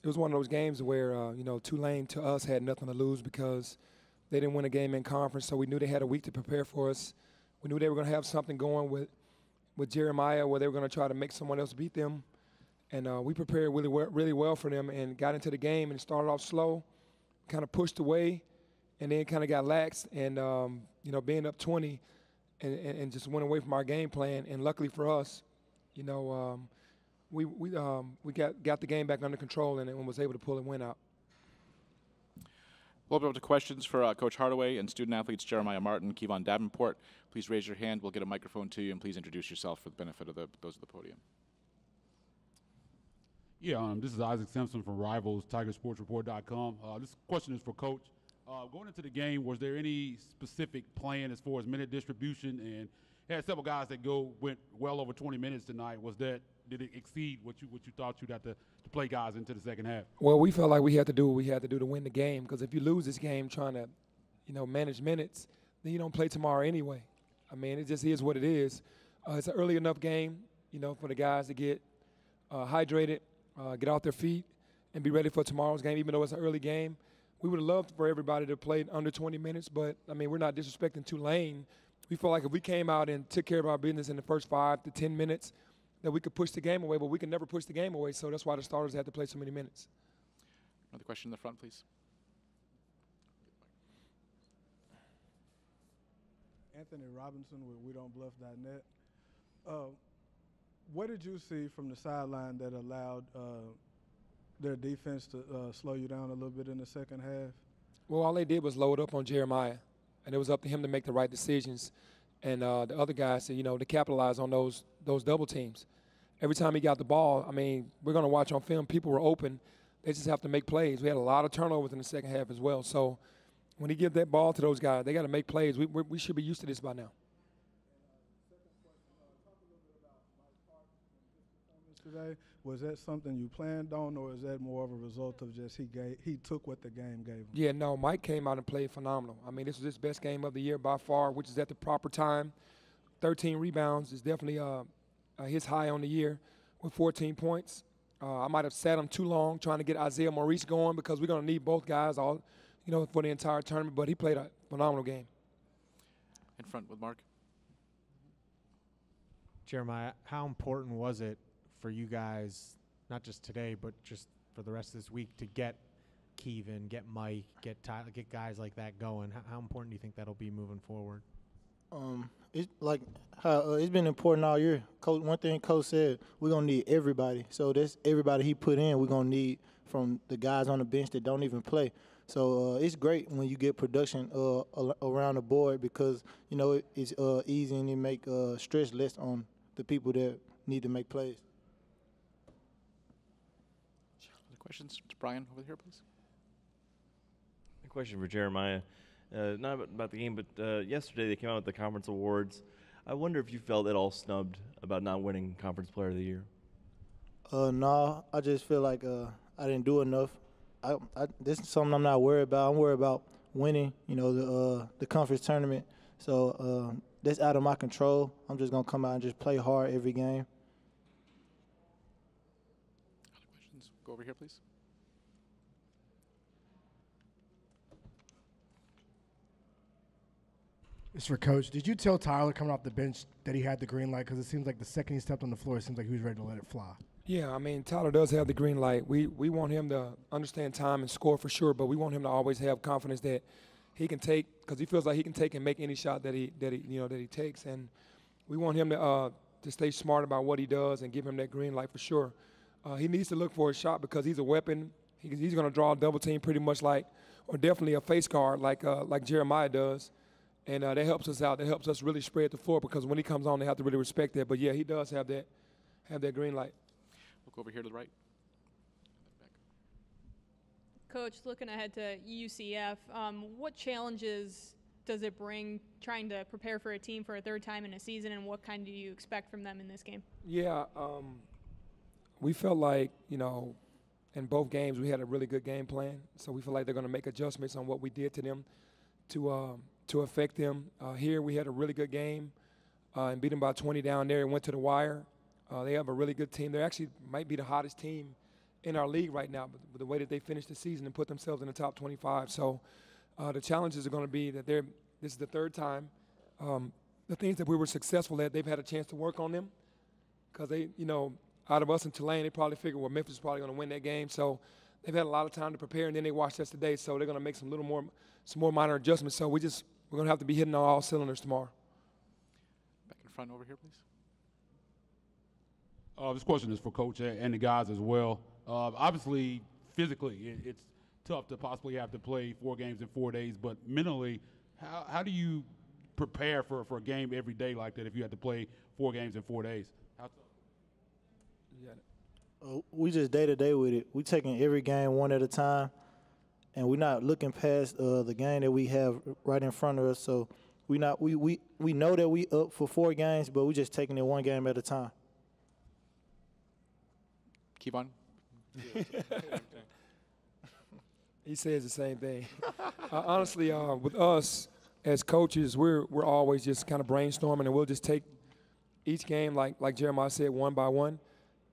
it was one of those games where, Tulane to us had nothing to lose because they didn't win a game in conference, so we knew they had a week to prepare for us. We knew they were going to have something going with Jeremiah where they were going to try to make someone else beat them. And we prepared really well for them and got into the game and started off slow, kind of pushed away, and then kind of got lax. And, being up 20 and just went away from our game plan. And luckily for us, we got the game back under control and was able to pull a win out. We'll open up to questions for Coach Hardaway and student-athletes Jeremiah Martin, Kevon Davenport. Please raise your hand. We'll get a microphone to you, and please introduce yourself for the benefit of those at the podium. Yeah, this is Isaac Simpson from Rivals, TigerSportsReport.com. This question is for Coach. Going into the game, was there any specific plan as far as minute distribution? And had several guys that went well over 20 minutes tonight. Did it exceed what you thought you'd have to play guys into the second half? Well, we felt like we had to do what we had to do to win the game, because if you lose this game trying to, manage minutes, then you don't play tomorrow anyway. I mean, it just is what it is. It's an early enough game, for the guys to get hydrated, get off their feet, and be ready for tomorrow's game, even though it's an early game. We would have loved for everybody to play under 20 minutes, but, we're not disrespecting Tulane. We felt like if we came out and took care of our business in the first 5 to 10 minutes, that we could push the game away, but we can never push the game away, so that's why the starters had to play so many minutes. Another question in the front, please. Anthony Robinson with WeDon'tBluff.net. What did you see from the sideline that allowed their defense to slow you down a little bit in the second half? Well, all they did was load up on Jeremiah, and it was up to him to make the right decisions. And the other guys, to capitalize on those double teams. Every time he got the ball, we're going to watch on film. People were open. They just have to make plays. We had a lot of turnovers in the second half as well. So when he gives that ball to those guys, they got to make plays. We should be used to this by now. Today, was that something you planned on, or is that more of a result of just he took what the game gave him? Yeah, no, Mike came out and played phenomenal. This was his best game of the year by far, which is at the proper time. 13 rebounds is definitely his high on the year with 14 points. I might have sat him too long trying to get Isaiah Maurice going, because we're going to need both guys for the entire tournament, but he played a phenomenal game. In front with Mark. Jeremiah, how important was it for you guys, not just today, but just for the rest of this week, to get Kevon, get Mike, get Tyler, get guys like that going? How important do you think that'll be moving forward? It's like how it's been important all year. Coach, one thing Coach said, we're gonna need everybody. So that's everybody he put in. We're gonna need from the guys on the bench that don't even play. So it's great when you get production around the board, because it's easy and it make stress less on the people that need to make plays. Other questions? Brian, over here, please. A question for Jeremiah. Not about the game, but yesterday they came out with the conference awards. I wonder if you felt at all snubbed about not winning Conference Player of the Year. No, I just feel like I didn't do enough. This is something I'm not worried about. I'm worried about winning, the conference tournament. So that's out of my control. I'm just gonna come out and just play hard every game. Other questions? Go over here, please. It's for Coach. Did you tell Tyler coming off the bench that he had the green light? Because it seems like the second he stepped on the floor, it seems like he was ready to let it fly. Yeah, Tyler does have the green light. We want him to understand time and score for sure, but we want him to always have confidence that he can take, because he feels like he can take and make any shot that he takes, and we want him to stay smart about what he does and give him that green light for sure. He needs to look for a shot because he's a weapon. He's going to draw a double team pretty much or definitely a face guard like Jeremiah does. And that helps us out. That helps us really spread the floor, because when he comes on, they have to really respect that. But, yeah, he does have that green light. We'll go over here to the right. Coach, looking ahead to UCF, what challenges does it bring trying to prepare for a team for a third time in a season, and what kind do you expect from them in this game? Yeah, we felt like, in both games we had a really good game plan. So we feel like they're going to make adjustments on what we did to them to affect them. Here we had a really good game and beat them by 20 down there and went to the wire. They have a really good team. They actually might be the hottest team in our league right now, but the way that they finished the season and put themselves in the top 25. So the challenges are going to be that this is the third time. The things that we were successful at, they've had a chance to work on them because they, out of us in Tulane, they probably figured, well, Memphis is probably going to win that game. So they've had a lot of time to prepare, and then they watched us today. So they're going to make some more minor adjustments. So we're going to have to be hitting on all cylinders tomorrow. Back in front over here, please. This question is for Coach and the guys as well. Obviously, physically, it's tough to possibly have to play 4 games in 4 days, but mentally, how do you prepare for a game every day like that if you had to play 4 games in 4 days? How tough? We just day-to-day with it. We taking every game one at a time, and we're not looking past the game that we have right in front of us. So we know that we up for 4 games, but we're just taking it one game at a time. Kevon? He says the same thing. Honestly, with us as coaches, we're always just kind of brainstorming, and we'll just take each game, like Jeremiah said, one by one.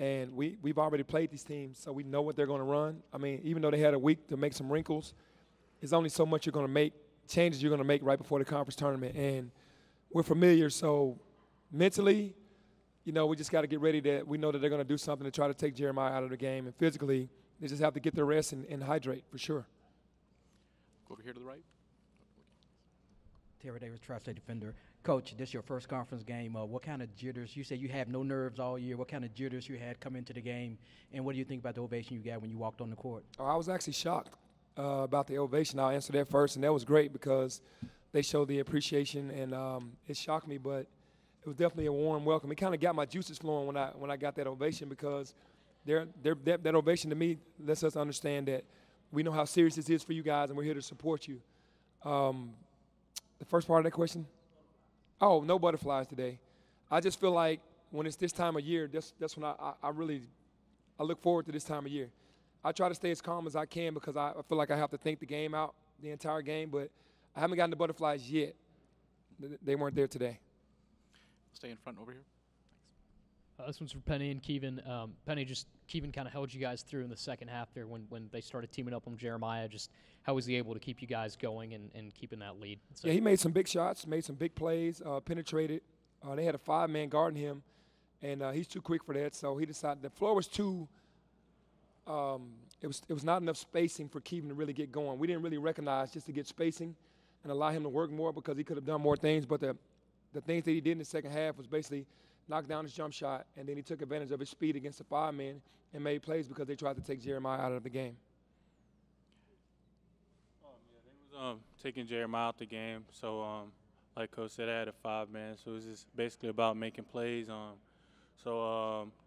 And we've already played these teams, so we know what they're going to run. I mean, even though they had a week to make some wrinkles, there's only so much you're going to make, changes you're going to make right before the conference tournament. And we're familiar, so mentally, we just got to get ready that we know that they're going to do something to try to take Jeremiah out of the game. And physically, they just have to get their rest and hydrate for sure. Go over here to the right. Terry Davis, Tri-State Defender. Coach, this is your first conference game. What kind of jitters? You said you have no nerves all year. What kind of jitters you had coming into the game? And what do you think about the ovation you got when you walked on the court? I was actually shocked about the ovation. I'll answer that first, and that was great because they showed the appreciation, and it shocked me, but it was definitely a warm welcome. It kind of got my juices flowing when I got that ovation because that ovation to me lets us understand that we know how serious this is for you guys, and we're here to support you. The first part of that question? Oh, no butterflies today. I just feel like when it's this time of year, that's when I really look forward to this time of year. I try to stay as calm as I can because I feel like I have to think the game out, the entire game, but I haven't gotten the butterflies yet. They weren't there today. Stay in front over here. This one's for Penny and Kevin. Penny, Kevin kind of held you guys through in the second half there when they started teaming up on Jeremiah. Just how was he able to keep you guys going and keeping that lead? Yeah, he made some big shots, made some big plays, penetrated. They had a 5-man guarding him, and he's too quick for that. So he decided the floor was too. It was not enough spacing for Kevin to really get going. We didn't really recognize just to get spacing and allow him to work more because he could have done more things. But the things that he did in the second half was basically knock down his jump shot, and then he took advantage of his speed against the 5-man and made plays because they tried to take Jeremiah out of the game. They was taking Jeremiah out the game. So, like Coach said, I had a 5-man, so it was just basically about making plays.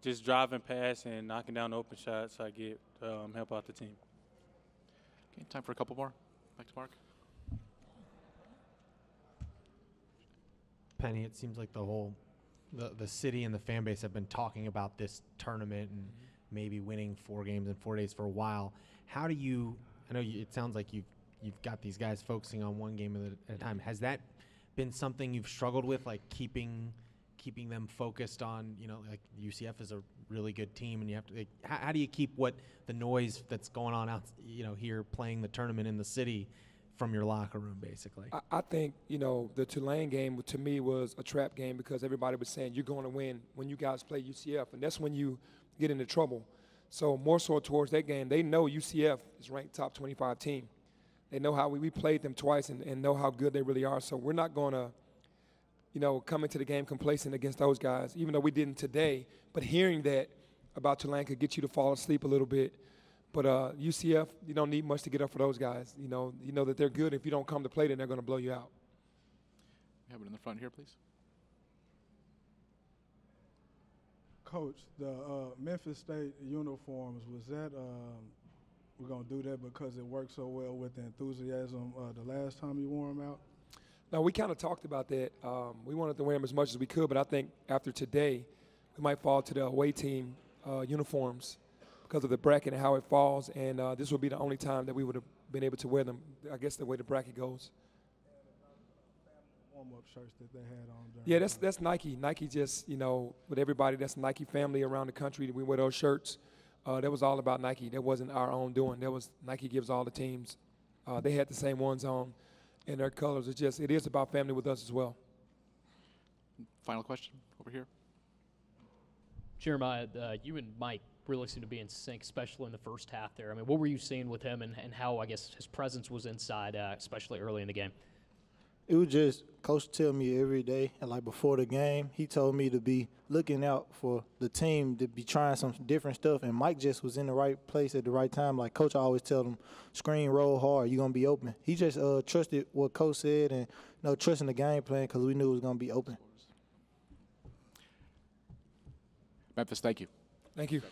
Just driving past and knocking down the open shots, I get help out the team. Okay, time for a couple more. Back to Mark. Penny, it seems like the city and the fan base have been talking about this tournament and maybe winning 4 games in 4 days for a while. How do you? I know it sounds like you've got these guys focusing on one game at a time. Has that been something you've struggled with, like keeping them focused on? Like UCF is a really good team, and you have to. How do you keep the noise that's going on out, here playing the tournament in the city, from your locker room, basically? I think, the Tulane game, to me, was a trap game because everybody was saying you're going to win when you guys play UCF, and that's when you get into trouble. So more so towards that game, they know UCF is ranked top 25 team. They know how we played them twice and know how good they really are. So we're not going to, come into the game complacent against those guys, even though we didn't today. But hearing that about Tulane could get you to fall asleep a little bit. But UCF, you don't need much to get up for those guys. You know that they're good. If you don't come to play, then they're going to blow you out. We have it in the front here, please. Coach, the Memphis State uniforms, was that we're going to do that because it worked so well with the enthusiasm the last time you wore them out? No, we kind of talked about that. We wanted to wear them as much as we could, but I think after today, we might fall to the away team uniforms because of the bracket and how it falls, and this would be the only time that we would have been able to wear them, I guess, the way the bracket goes. Warm-up shirts that they had on. Yeah, that's Nike. Nike just, with everybody, that's Nike family around the country. We wear those shirts. that was all about Nike. That wasn't our own doing. That was Nike gives all the teams. They had the same ones on, and their colors. It is about family with us as well. Final question over here. Jeremiah, you and Mike really seem to be in sync, especially in the first half there. I mean, what were you seeing with him and how, I guess, his presence was inside, especially early in the game? It was just Coach tell me every day, and like before the game, he told me to be looking out for the team to be trying some different stuff. And Mike just was in the right place at the right time. Like Coach always tell him, screen, roll hard, you're gonna be open. He just trusted what Coach said and trusting the game plan because we knew it was gonna be open. Memphis, thank you. Thank you.